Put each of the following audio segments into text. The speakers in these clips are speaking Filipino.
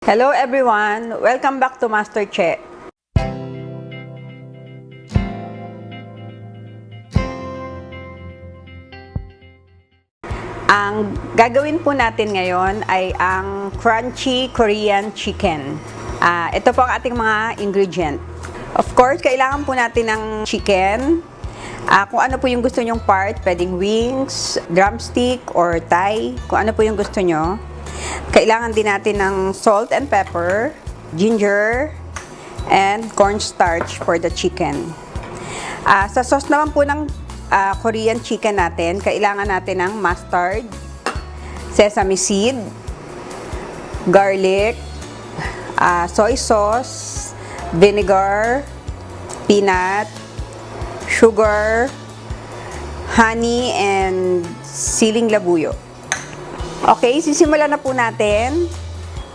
Hello everyone! Welcome back to Master Che. Ang gagawin po natin ngayon ay ang crunchy Korean chicken. Ito po ang ating mga ingredient. Of course, kailangan po natin ng chicken. Kung ano po yung gusto nyong part, pwedeng wings, drumstick, or thigh. Kung ano po yung gusto nyo. Kailangan din natin ng salt and pepper, ginger, and cornstarch for the chicken. Sa sauce naman po ng Korean chicken natin, kailangan natin ng mustard, sesame seed, garlic, soy sauce, vinegar, peanut, sugar, honey, and siling labuyo. Okay, sisimulan na po natin.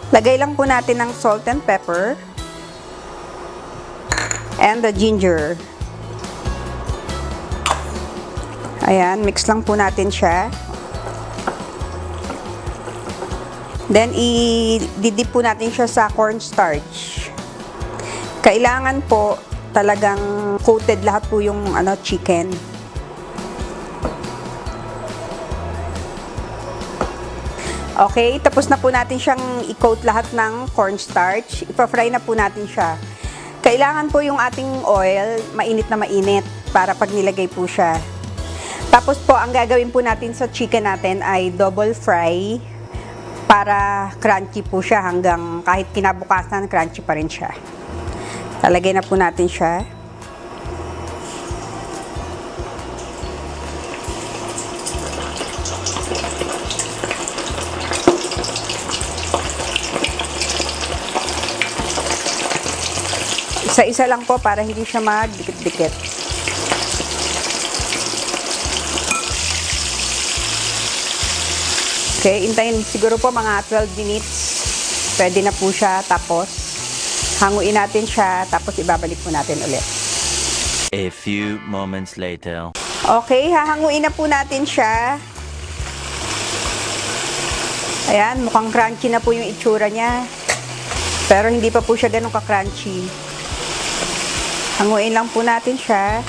Lagay lang po natin ng salt and pepper and the ginger. Ayan, mix lang po natin siya. Then, i-dip po natin siya sa cornstarch. Kailangan po talagang coated lahat po yung chicken. Okay, tapos na po natin siyang i-coat lahat ng cornstarch. Ipa-fry na po natin siya. Kailangan po yung ating oil mainit na mainit para pag nilagay po siya. Tapos po, ang gagawin po natin sa chicken natin ay double fry para crunchy po siya hanggang kahit kinabukasan, crunchy pa rin siya. Talagay na po natin siya. Isa-isa lang po para hindi siya magdikit-dikit. Okay, intayin siguro po mga 12 minutes. Pwede na po siya. Tapos, hanguin natin siya. Tapos, ibabalik po natin ulit. A few moments later. Okay, hahanguin na po natin siya. Ayan, mukhang crunchy na po yung itsura niya. Pero hindi pa po siya ganun ka-crunchy. Hanguin lang po natin siya.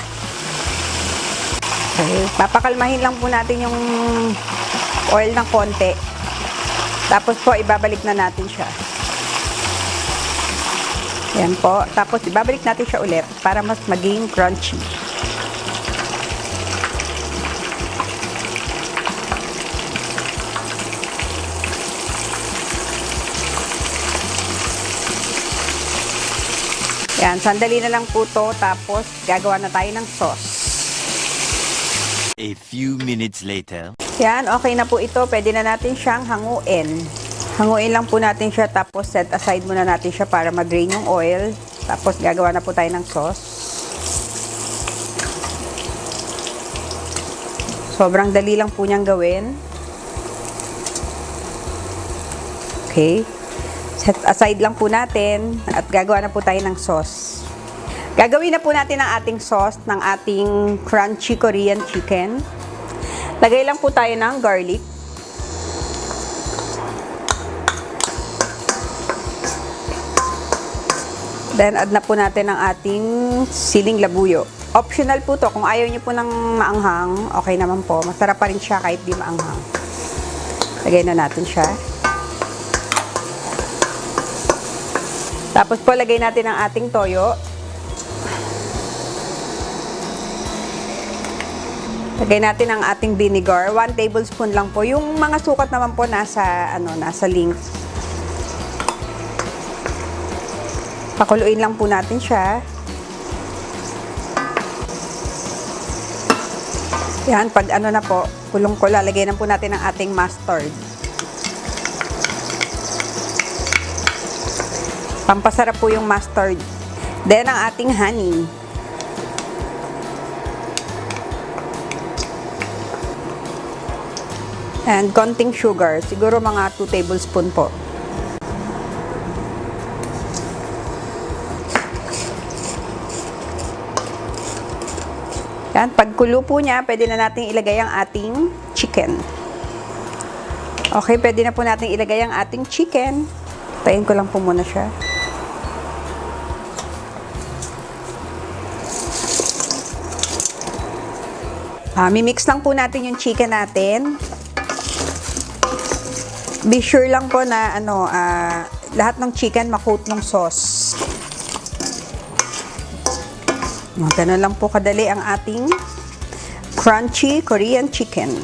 Okay. Papakalmahin lang po natin yung oil ng konti. Tapos po, ibabalik na natin siya. Yan po. Tapos, ibabalik natin siya ulit para mas maging crunchy. Yan, sandali na lang po to, tapos gagawa na tayo ng sauce. A few minutes later. Yan, okay na po ito. Pwede na natin siyang hanguin. Hanguin lang po natin siya, tapos set aside muna natin siya para ma-drain yung oil. Tapos gagawa na po tayo ng sauce. Sobrang dali lang po niyang gawin. Okay. Set aside lang po natin at gagawa na po tayo ng sauce. Gagawin na po natin ang ating sauce ng ating crunchy Korean chicken. Lagay lang po tayo ng garlic. Then add na po natin ang ating siling labuyo. Optional po to. Kung ayaw niyo po ng maanghang, okay naman po. Masarap pa rin siya kahit di maanghang. Lagay na natin siya. Tapos po, lagay natin ang ating toyo. Lagay natin ang ating vinegar. 1 tablespoon lang po. Yung mga sukat naman po nasa link. Pakuluin lang po natin siya. Yan, pag na po, kulong-kulo, lagay na po natin ang ating mustard. Pampasarap po yung mustard. Then, ang ating honey. And konting sugar. Siguro mga 2 tablespoon po. Yan. Pagkulo po niya, pwede na natin ilagay ang ating chicken. Okay, pwede na po natin ilagay ang ating chicken. Tayin ko lang po muna siya. Mimix lang po natin yung chicken natin. Be sure lang po na lahat ng chicken makoat ng sauce. Ganun lang po kadali ang ating crunchy Korean chicken.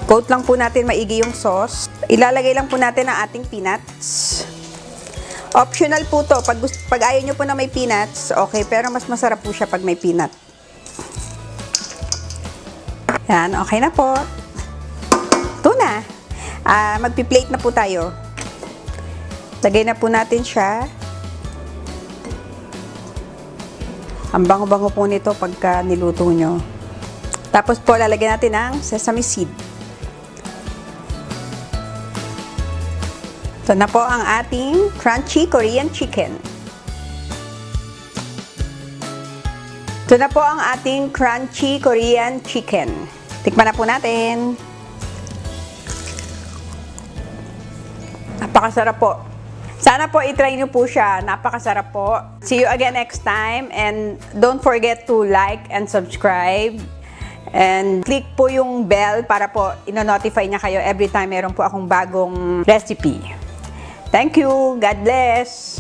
Coat lang po natin maigi yung sauce. Ilalagay lang po natin ang ating peanuts. Optional po to. Pag ayaw nyo po na may peanuts, okay. Pero mas masarap po siya pag may peanut. Yan, okay na po. Ito na. Magpi-plate na po tayo. Lagay na po natin siya. Ang bango-bango po nito pagka niluto nyo. Tapos po, lalagyan natin ng sesame seed. Ito na po ang ating crunchy Korean chicken. Ito na po ang ating crunchy Korean chicken. Tikman na po natin. Napakasarap po. Sana po itry nyo po siya. Napakasarap po. See you again next time. And don't forget to like and subscribe. And click po yung bell para po ino-notify niya kayo every time meron po akong bagong recipe. Thank you. God bless.